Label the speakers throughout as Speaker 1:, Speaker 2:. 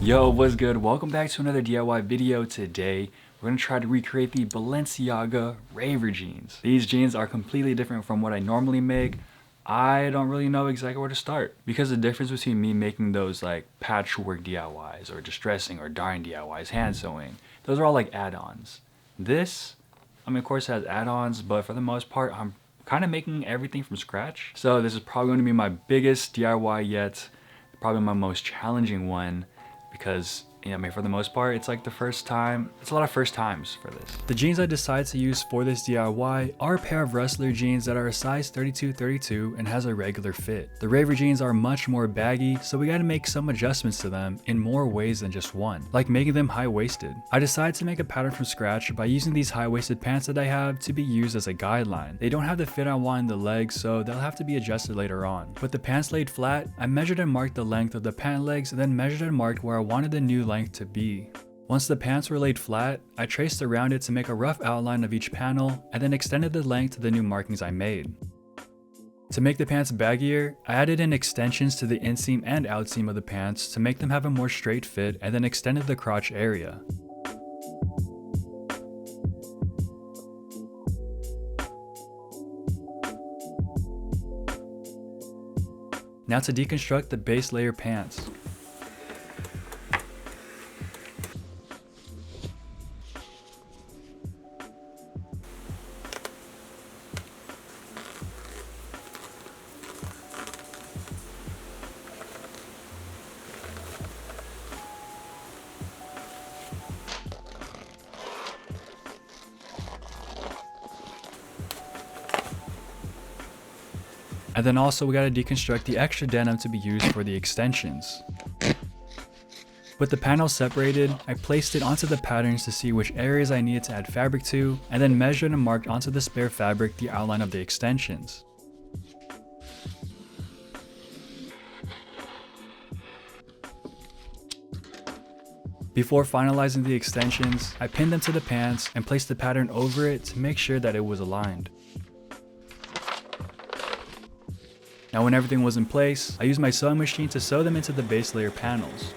Speaker 1: Yo, what's good? Welcome back to another DIY video. Today, we're going to try to recreate the BALENCIAGA Raver jeans. These jeans are completely different from what I normally make. I don't really know exactly where to start because the difference between me making those like patchwork DIYs or distressing or dyeing DIYs, hand sewing, those are all like add-ons. This, of course it has add-ons, but for the most part, I'm kind of making everything from scratch. So this is probably going to be my biggest DIY yet, probably my most challenging one. Because, for the most part, it's like the first time. It's a lot of first times for this. The jeans I decided to use for this DIY are a pair of wrestler jeans that are a size 32-32 and has a regular fit. The Raver jeans are much more baggy, so we gotta make some adjustments to them in more ways than just one, like making them high-waisted. I decided to make a pattern from scratch by using these high-waisted pants that I have to be used as a guideline. They don't have the fit I want in the legs, so they'll have to be adjusted later on. With the pants laid flat, I measured and marked the length of the pant legs and then measured and marked where I wanted the new length to be. Once the pants were laid flat, I traced around it to make a rough outline of each panel and then extended the length to the new markings I made. To make the pants baggier, I added in extensions to the inseam and outseam of the pants to make them have a more straight fit and then extended the crotch area. Now to deconstruct the base layer pants. And then also we gotta deconstruct the extra denim to be used for the extensions. With the panels separated, I placed it onto the patterns to see which areas I needed to add fabric to, and then measured and marked onto the spare fabric the outline of the extensions. Before finalizing the extensions, I pinned them to the pants and placed the pattern over it to make sure that it was aligned. Now when everything was in place, I used my sewing machine to sew them into the base layer panels.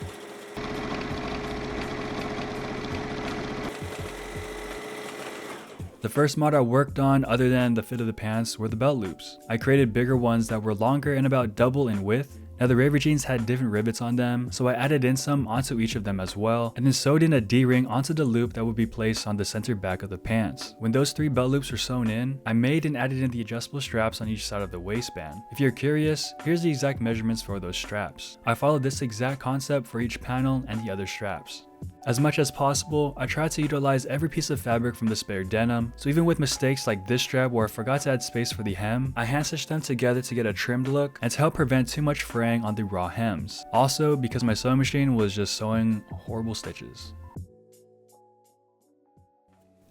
Speaker 1: The first mod I worked on, other than the fit of the pants, were the belt loops. I created bigger ones that were longer and about double in width. Now the Raver jeans had different rivets on them, so I added in some onto each of them as well, and then sewed in a D-ring onto the loop that would be placed on the center back of the pants. When those 3 belt loops were sewn in, I made and added in the adjustable straps on each side of the waistband. If you're curious, here's the exact measurements for those straps. I followed this exact concept for each panel and the other straps. As much as possible, I tried to utilize every piece of fabric from the spare denim, so even with mistakes like this strap where I forgot to add space for the hem, I hand stitched them together to get a trimmed look and to help prevent too much fraying on the raw hems. Also, because my sewing machine was just sewing horrible stitches.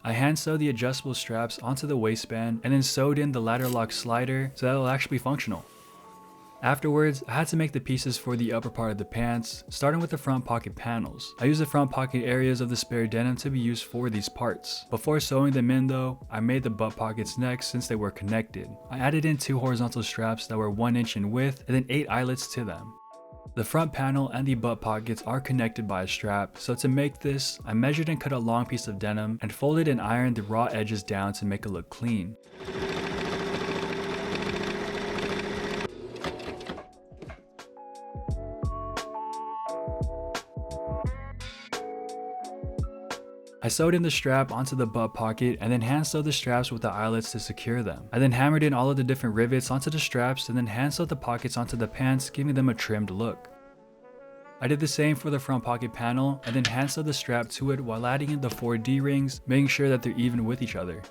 Speaker 1: I hand sewed the adjustable straps onto the waistband and then sewed in the ladder lock slider so that it'll actually be functional. Afterwards, I had to make the pieces for the upper part of the pants, starting with the front pocket panels. I used the front pocket areas of the spare denim to be used for these parts. Before sewing them in though, I made the butt pockets next since they were connected. I added in 2 horizontal straps that were 1 inch in width and then 8 eyelets to them. The front panel and the butt pockets are connected by a strap, so to make this, I measured and cut a long piece of denim and folded and ironed the raw edges down to make it look clean. I sewed in the strap onto the butt pocket and then hand sewed the straps with the eyelets to secure them. I then hammered in all of the different rivets onto the straps and then hand sewed the pockets onto the pants, giving them a trimmed look. I did the same for the front pocket panel and then hand sewed the strap to it while adding in the 4 D-rings, making sure that they're even with each other.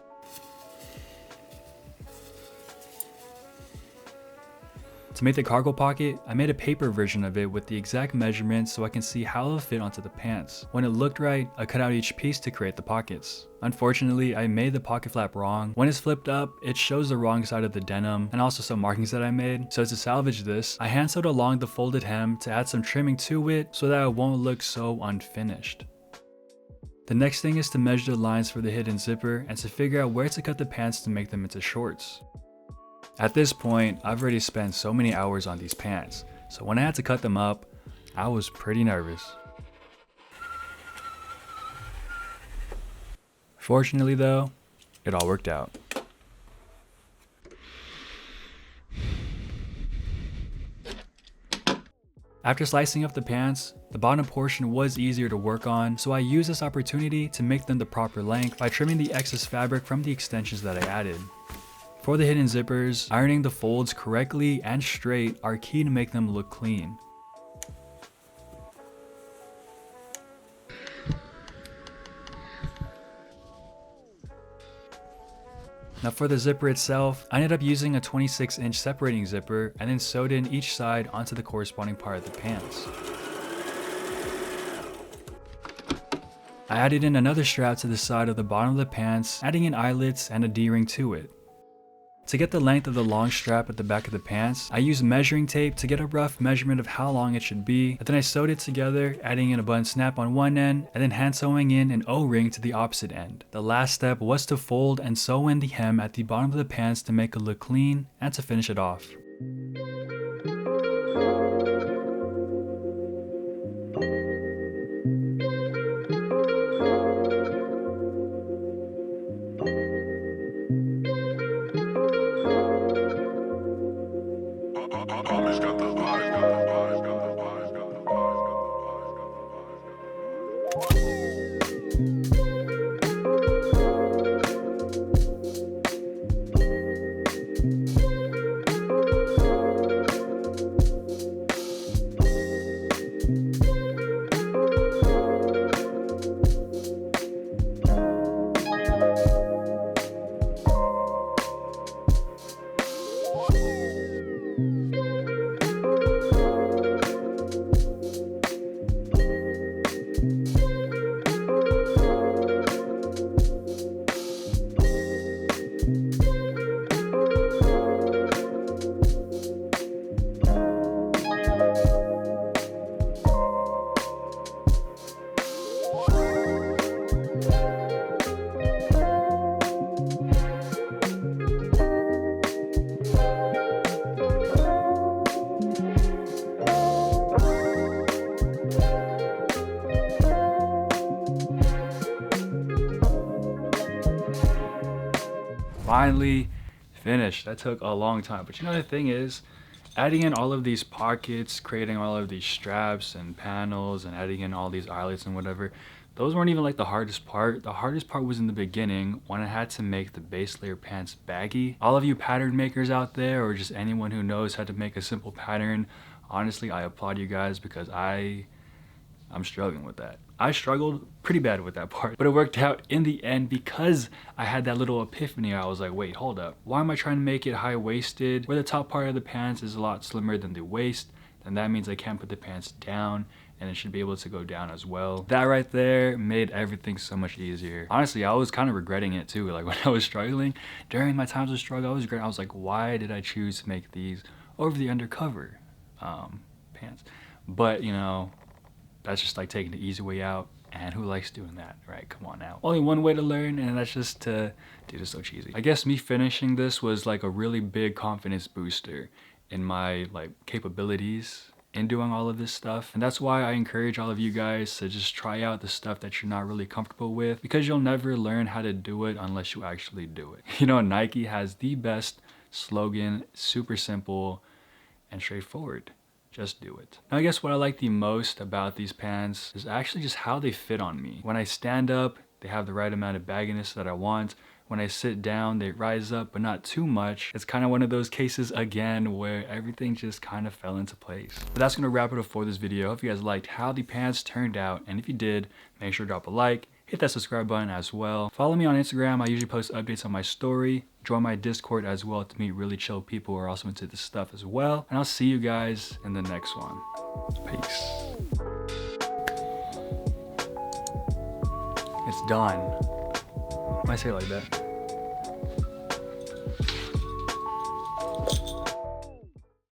Speaker 1: To make the cargo pocket, I made a paper version of it with the exact measurements so I can see how it'll fit onto the pants. When it looked right, I cut out each piece to create the pockets. Unfortunately, I made the pocket flap wrong. When it's flipped up, it shows the wrong side of the denim and also some markings that I made. So to salvage this, I hand sewed along the folded hem to add some trimming to it so that it won't look so unfinished. The next thing is to measure the lines for the hidden zipper and to figure out where to cut the pants to make them into shorts. At this point, I've already spent so many hours on these pants, so when I had to cut them up, I was pretty nervous. Fortunately though, it all worked out. After slicing up the pants, the bottom portion was easier to work on, so I used this opportunity to make them the proper length by trimming the excess fabric from the extensions that I added. For the hidden zippers, ironing the folds correctly and straight are key to make them look clean. Now for the zipper itself, I ended up using a 26-inch separating zipper and then sewed in each side onto the corresponding part of the pants. I added in another strap to the side of the bottom of the pants, adding in eyelets and a D-ring to it. To get the length of the long strap at the back of the pants, I used measuring tape to get a rough measurement of how long it should be, and then I sewed it together, adding in a button snap on one end, and then hand sewing in an O-ring to the opposite end. The last step was to fold and sew in the hem at the bottom of the pants to make it look clean, and to finish it off. Finally finished. That took a long time, but you know the thing is, adding in all of these pockets, creating all of these straps and panels, and adding in all these eyelets and whatever, those weren't even like the hardest part. The hardest part was in the beginning when I had to make the base layer pants baggy. All of you pattern makers out there, or just anyone who knows how to make a simple pattern, honestly I applaud you guys, because I'm struggling with that. I struggled pretty bad with that part, but it worked out in the end because I had that little epiphany. I was like, wait, hold up. Why am I trying to make it high-waisted where the top part of the pants is a lot slimmer than the waist? Then that means I can't put the pants down, and it should be able to go down as well. That right there made everything so much easier. Honestly, I was kind of regretting it too. Like when I was struggling, during my times of struggle, I was like, why did I choose to make these over the undercover pants? But you know, that's just like taking the easy way out, and who likes doing that, right? Come on now. Only one way to learn, and that's just to do this so cheesy. I guess me finishing this was like a really big confidence booster in my like capabilities in doing all of this stuff. And that's why I encourage all of you guys to just try out the stuff that you're not really comfortable with, because you'll never learn how to do it unless you actually do it. You know, Nike has the best slogan, super simple and straightforward. Just do it. Now, I guess what I like the most about these pants is actually just how they fit on me. When I stand up, they have the right amount of bagginess that I want. When I sit down, they rise up, but not too much. It's kind of one of those cases again where everything just kind of fell into place. But that's gonna wrap it up for this video. I hope you guys liked how the pants turned out, and if you did, make sure to drop a like, hit that subscribe button as well. Follow me on Instagram. I usually post updates on my story. Join my Discord as well to meet really chill people who are also into this stuff as well. And I'll see you guys in the next one. Peace. It's done. Why say it like that?